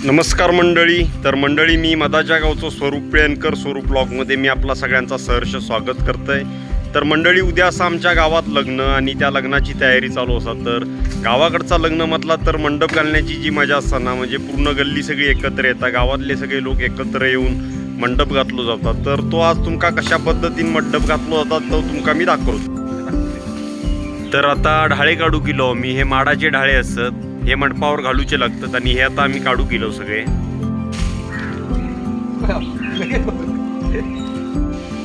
नमस्कार मंडळी. तर मंडळी, मी मधाच्या गावचं स्वरूप पिळणकर. स्वरूप ब्लॉगमध्ये मी आपला सगळ्यांचा सहर्ष स्वागत करतोय. तर मंडळी, उद्या असं आमच्या गावात लग्न आणि त्या लग्नाची तयारी चालू असा. तर गावाकडचा लग्न म्हटला तर मंडप घालण्याची जी मजा असताना म्हणजे पूर्ण गल्ली सगळी एकत्र येतात, गावातले सगळे लोक एकत्र येऊन मंडप घातलो जातात. तर तो आज तुमका कशा पद्धतीने मंडप घातलो जातात तो तुमका मी दाखवतो. तर आता ढाळे काढू किलो मी. हे माडाचे ढाळे असतात, हे मंडपावर घालूचे लागतात आणि हे आता आम्ही काढू किलो सगळे.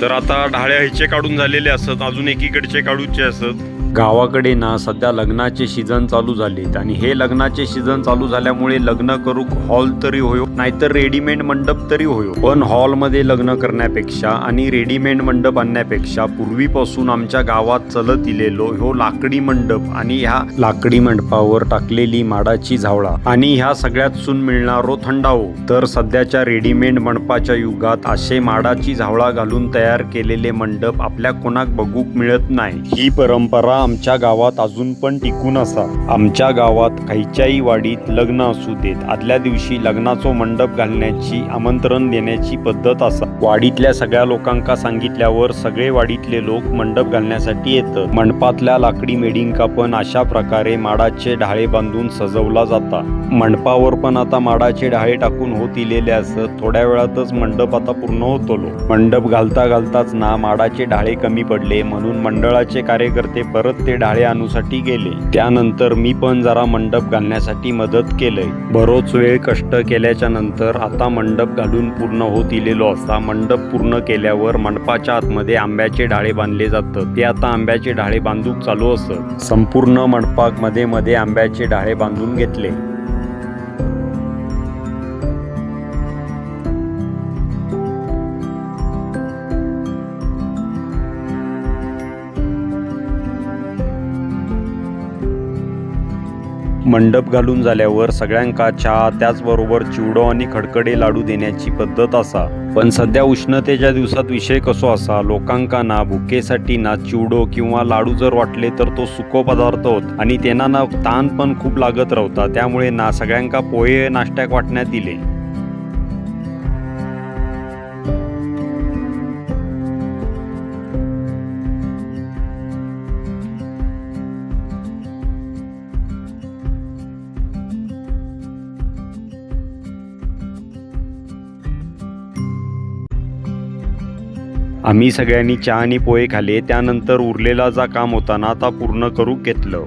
तर आता ढाळे ह्याचे काढून झालेले असत, अजून एकीकडचे काढूचे असत. गावाकडे ना सध्या लग्नाचे सीझन चालू झालेत आणि हे लग्नाचे सीझन चालू झाल्यामुळे लग्न करूक हॉल तरी होयो नाहीतर रेडीमेड मंडप तरी होयो. पण हॉलमध्ये लग्न करण्यापेक्षा आणि रेडीमेड मंडप आणण्यापेक्षा पूर्वीपासून आमच्या गावात चलत इलेलो ह्यो लाकडी मंडप आणि ह्या लाकडी मंडपावर टाकलेली माडाची झावळा आणि ह्या सगळ्यातून मिळणारो थंडावो. तर सध्याच्या रेडीमेड मंडपाच्या युगात असे माडाची झावळा घालून तयार केलेले मंडप आपल्या कोणाक बघूक मिळत नाही. ही परंपरा आमच्या गावात अजून पण टिकून असा. आमच्या गावात खयच्याही वाडीत लग्न असू देत, आदल्या दिवशी लग्नाचो मंडप घालण्याची आमंत्रण देण्याची पद्धत असा. वाडीतल्या सगळ्या लोकांका सांगितल्यावर सगळे वाडीतले लोक मंडप घालण्यासाठी येतात. मंडपातल्या लाकडी मेडिंका पण अशा प्रकारे माडाचे ढाळे बांधून सजवला जाता. मंडपावर पण आता माडाचे ढाळे टाकून होत इलेले असत. थोड्या वेळातच मंडप आता पूर्ण होतलो. मंडप घालता घालताच ना माडाचे ढाळे कमी पडले, म्हणून मंडळाचे कार्यकर्ते परत ते ढाळे आणूसाठी गेले. त्यानंतर मी पण जरा मंडप घालण्यासाठी मदत केलंय. बरोच वेळ कष्ट केल्याच्या नंतर आता मंडप घालून पूर्ण होत इलेलो असता. मंडप पूर्ण केल्यावर मंडपाच्या आतमध्ये आंब्याचे ढाळे बांधले जातात. ते आता आंब्याचे ढाळे बांधूक चालू असत. संपूर्ण मंडपाक मध्ये मध्ये आंब्याचे ढाळे बांधून घेतले. मंडप घालून झाल्यावर सगळ्यांका चहा, त्याचबरोबर चिवडो आणि खडखडे लाडू देण्याची पद्धत असा. पण सध्या उष्णतेच्या दिवसात विषय कसो असा, लोकांका ना भुकेसाठी ना चिवडो किंवा लाडू जर वाटले तर तो सुको पदार्थ होत आणि त्यांना ना ताण पण खूप लागत राहता. त्यामुळे ना सगळ्यांका पोहे नाश्त्याक वाटण्यात इले. आम्ही सगळ्यांनी चहा आणि पोहे खाले. त्यानंतर उरलेला जा काम होता ना आता पूर्ण करू घेतलं.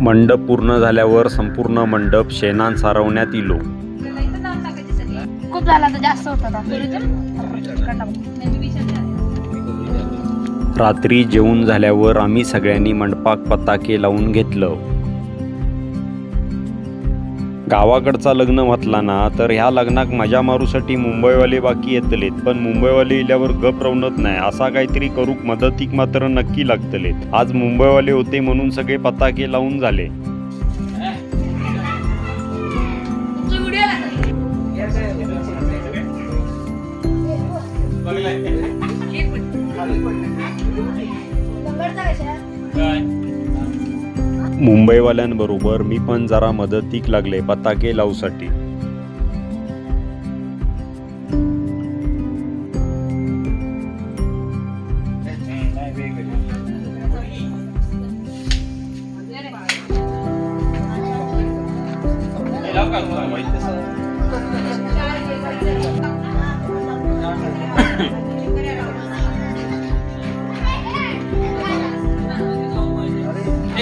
मंडप पूर्ण झाल्यावर संपूर्ण मंडप शेणान सारवण्यात इलो. खूप झाला तर जास्त होता. रात्री जेवून झाल्यावर आम्ही सगळ्यांनी मंडपाक पताके लावून घेतलं. गावाकडचा लग्न म्हटला ना तर ह्या लग्नाक मजा मारूसाठी मुंबईवाले बाकी येतलेत, पण मुंबईवाले इल्यावर गप रवणत नाही. असा काहीतरी करूक मदतीक मात्र नक्की लागतलेत. आज मुंबईवाले होते म्हणून सगळे पताके लावून झाले. मुंबईवाल्यांबरोबर मी पण जरा मदतीक लागले पताके लावूसाठी.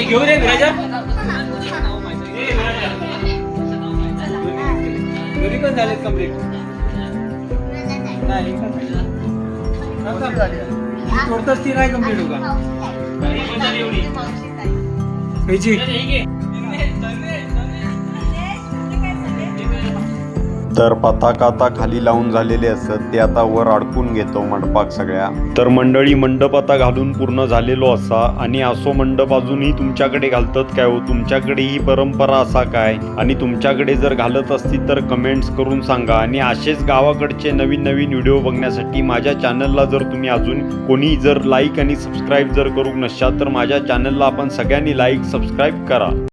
घेऊन ये विराजा. दोन्ही पण झालेत कम्प्लीट. नाही थोडंच ती नाही कम्प्लीट होगा ह्याची. तर पताका आता खाली लावून झालेले असत ते आता वर अडकून घेतो मंडपाक सगळ्या. तर मंडळी मंडप आता घालून पूर्ण झालेलो असा आणि असो मंडप अजूनही तुमच्याकडे घालतात काय हो, तुमच्याकडे ही परंपरा असा काय आणि तुमच्याकडे जर घालत असतील तर कमेंट्स करून सांगा. आणि असेच गावाकडचे नवीन नवीन व्हिडिओ बघण्यासाठी माझ्या चॅनलला जर तुम्ही अजून कोणी जर लाईक आणि सबस्क्राईब जर करू नसाल तर माझ्या चॅनलला आपण सगळ्यांनी लाईक सबस्क्राईब करा.